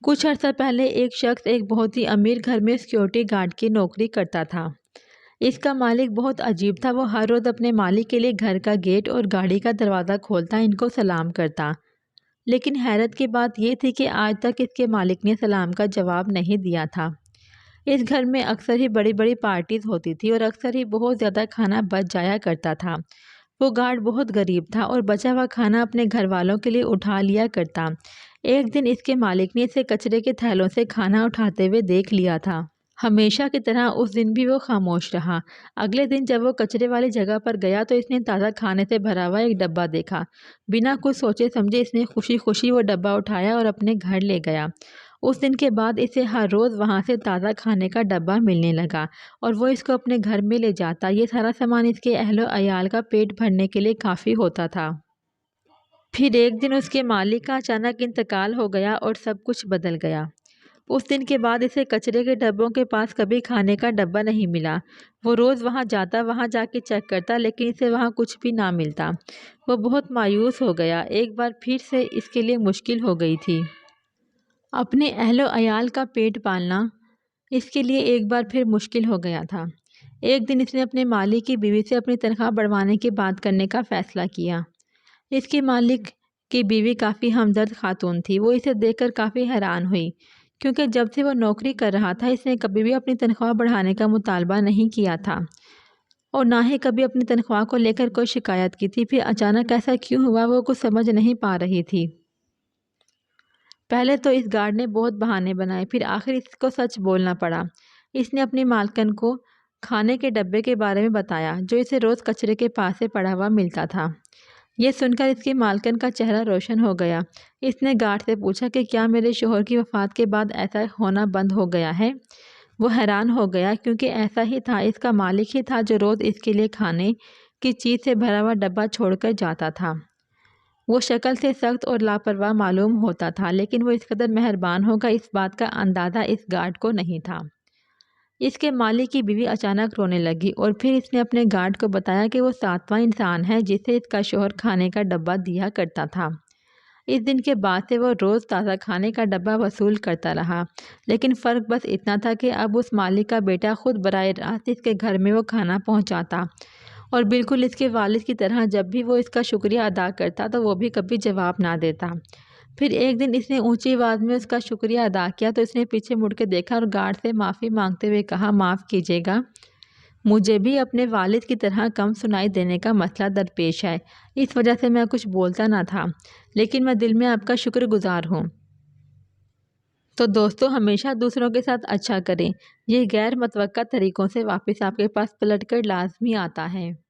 کچھ عرصہ پہلے ایک شخص ایک بہت ہی امیر گھر میں سیکیورٹی گارڈ کی نوکری کرتا تھا۔ اس کا مالک بہت عجیب تھا۔ وہ ہر روز اپنے مالک کے لیے گھر کا گیٹ اور گاڑی کا دروازہ کھولتا، ان کو سلام کرتا۔ لیکن حیرت کی بات یہ تھی کہ آج تک اس کے مالک نے سلام کا جواب نہیں دیا تھا۔ اس گھر میں اکثر ہی بڑی بڑی پارٹیز ہوتی تھی اور اکثر ہی بہت زیادہ کھانا بچ جایا کرتا تھا۔ وہ گارڈ بہت غریب تھا اور بچا ہوا کھانا اپنے گھر والوں کے لیے اٹھا لیا کرتا۔ ایک دن اس کے مالک نے اسے کچرے کے تھیلوں سے کھانا اٹھاتے ہوئے دیکھ لیا تھا۔ ہمیشہ کی طرح اس دن بھی وہ خاموش رہا۔ اگلے دن جب وہ کچرے والی جگہ پر گیا تو اس نے تازہ کھانے سے بھرا ہوا ایک ڈبہ دیکھا۔ بنا کچھ سوچے سمجھے اس نے خوشی خوشی وہ ڈبہ اٹھایا اور اپنے گھر لے گیا۔ اس دن کے بعد اسے ہر روز وہاں سے تازہ کھانے کا ڈبہ ملنے لگا اور وہ اس کو اپنے گھر میں لے جاتا۔ یہ سارا سامان اس کے اہل و عیال کا پیٹ بھرنے کے لیے کافی ہوتا تھا۔ پھر ایک دن اس کے مالک کا اچانک انتقال ہو گیا اور سب کچھ بدل گیا۔ اس دن کے بعد اسے کچرے کے ڈبوں کے پاس کبھی کھانے کا ڈبہ نہیں ملا۔ وہ روز وہاں جاتا، وہاں جا کے چیک کرتا، لیکن اسے وہاں کچھ بھی نہ ملتا۔ وہ بہت مایوس ہو گیا۔ ایک بار پھر سے اس کے لیے مشکل ہو گئی تھی۔ اپنے اہل و عیال کا پیٹ پالنا اس کے لیے ایک بار پھر مشکل ہو گیا تھا۔ ایک دن اس نے اپنے مالک کی بیوی سے اپنی تنخواہ بڑھوانے کی بات کرنے کا فیصلہ کیا۔ اس کے مالک کی بیوی کافی ہمدرد خاتون تھی۔ وہ اسے دیکھ کر کافی حیران ہوئی، کیونکہ جب سے وہ نوکری کر رہا تھا اس نے کبھی بھی اپنی تنخواہ بڑھانے کا مطالبہ نہیں کیا تھا اور نہ ہی کبھی اپنی تنخواہ کو لے کر کوئی شکایت کی تھی۔ پھر اچانک ایسا کیوں ہوا وہ کچھ سمجھ نہیں پا رہی تھی۔ پہلے تو اس گارڈ نے بہت بہانے بنائے، پھر آخر اس کو سچ بولنا پڑا۔ اس نے اپنی مالکن کو کھانے کے ڈبے کے بارے میں بتایا جو اسے روز کچرے کے پاس سے پڑا ہوا ملتا تھا۔ یہ سن کر اس کی مالکن کا چہرہ روشن ہو گیا۔ اس نے گارڈ سے پوچھا کہ کیا میرے شوہر کی وفات کے بعد ایسا ہونا بند ہو گیا ہے؟ وہ حیران ہو گیا، کیونکہ ایسا ہی تھا۔ اس کا مالک ہی تھا جو روز اس کے لیے کھانے کی چیز سے بھرا ہوا ڈبہ چھوڑ کر جاتا تھا۔ وہ شکل سے سخت اور لاپرواہ معلوم ہوتا تھا، لیکن وہ اس قدر مہربان ہوگا اس بات کا اندازہ اس گارڈ کو نہیں تھا۔ اس کے مالک کی بیوی اچانک رونے لگی اور پھر اس نے اپنے گارڈ کو بتایا کہ وہ 7واں انسان ہے جسے اس کا شوہر کھانے کا ڈبہ دیا کرتا تھا۔ اس دن کے بعد سے وہ روز تازہ کھانے کا ڈبہ وصول کرتا رہا، لیکن فرق بس اتنا تھا کہ اب اس مالک کا بیٹا خود براہ راست اس کے گھر میں وہ کھانا پہنچاتا اور بالکل اس کے والد کی طرح جب بھی وہ اس کا شکریہ ادا کرتا تو وہ بھی کبھی جواب نہ دیتا۔ پھر ایک دن اس نے اونچی آواز میں اس کا شکریہ ادا کیا تو اس نے پیچھے مڑ کے دیکھا اور گارڈ سے معافی مانگتے ہوئے کہا، معاف کیجیے گا، مجھے بھی اپنے والد کی طرح کم سنائی دینے کا مسئلہ درپیش ہے، اس وجہ سے میں کچھ بولتا نہ تھا، لیکن میں دل میں آپ کا شکر گزار ہوں۔ تو دوستو، ہمیشہ دوسروں کے ساتھ اچھا کریں۔ یہ غیر متوقع طریقوں سے واپس آپ کے پاس پلٹ کر لازمی آتا ہے۔